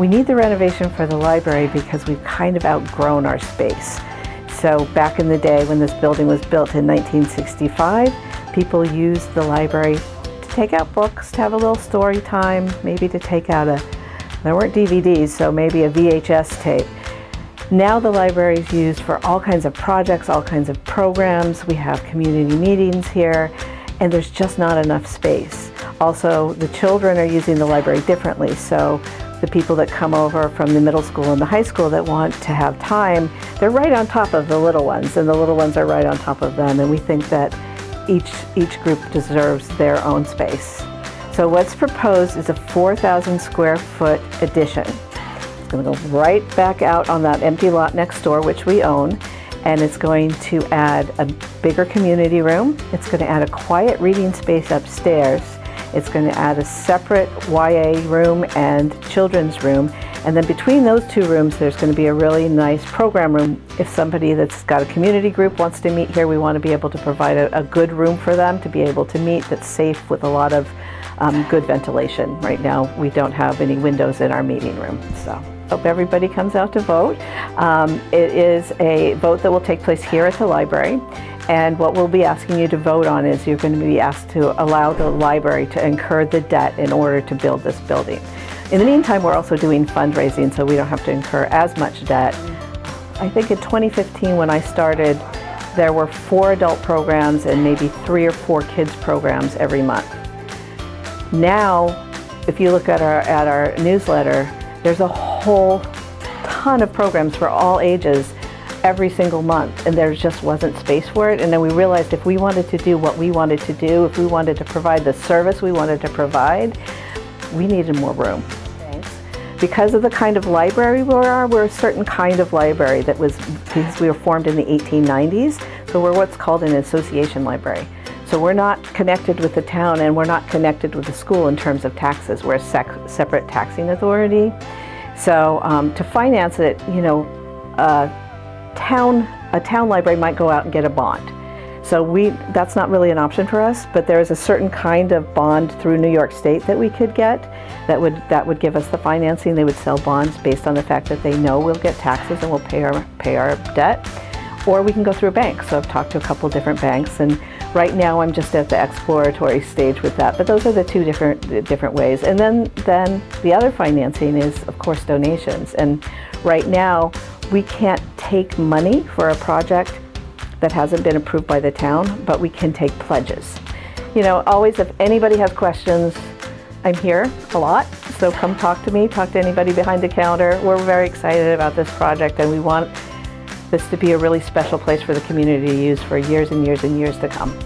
We need the renovation for the library because we've kind of outgrown our space. So back in the day when this building was built in 1965, people used the library to take out books, to have a little story time, maybe to take out there weren't DVDs, so maybe a VHS tape. Now the library is used for all kinds of projects, all kinds of programs. We have community meetings here, and there's just not enough space. Also, the children are using the library differently, so the people that come over from the middle school and the high school that want to have time, they're right on top of the little ones, and the little ones are right on top of them, and we think that each group deserves their own space. So what's proposed is a 4,000 square foot addition. It's going to go right back out on that empty lot next door, which we own, and it's going to add a bigger community room. It's going to add a quiet reading space upstairs. It's going to add a separate YA room and children's room. And then between those two rooms, there's going to be a really nice program room. If somebody that's got a community group wants to meet here, we want to be able to provide a good room for them to be able to meet that's safe with a lot of good ventilation. Right now, we don't have any windows in our meeting room. So hope everybody comes out to vote. It is a vote that will take place here at the library. And what we'll be asking you to vote on is you're going to be asked to allow the library to incur the debt in order to build this building. In the meantime, we're also doing fundraising, so we don't have to incur as much debt. I think in 2015 when I started, there were 4 adult programs and maybe 3 or 4 kids programs every month. Now, if you look at our newsletter, there's a whole ton of programs for all ages every single month, and there just wasn't space for it. And then we realized if we wanted to do what we wanted to do, if we wanted to provide the service we wanted to provide, we needed more room. Because of the kind of library we're a certain kind of library that was, because we were formed in the 1890s, so we're what's called an association library. So we're not connected with the town and we're not connected with the school in terms of taxes. We're a separate taxing authority. So to finance it, you know, a town library might go out and get a bond. So that's not really an option for us, but there is a certain kind of bond through New York State that we could get that would give us the financing. They would sell bonds based on the fact that they know we'll get taxes and we'll pay our debt. Or we can go through a bank. So I've talked to a couple different banks, and right now I'm just at the exploratory stage with that. But those are the two different ways. And then the other financing is, of course, donations. And right now we can't take money for a project that hasn't been approved by the town, but we can take pledges. You know, always if anybody has questions, I'm here a lot, so come talk to me, talk to anybody behind the counter. We're very excited about this project, and we want this to be a really special place for the community to use for years and years and years to come.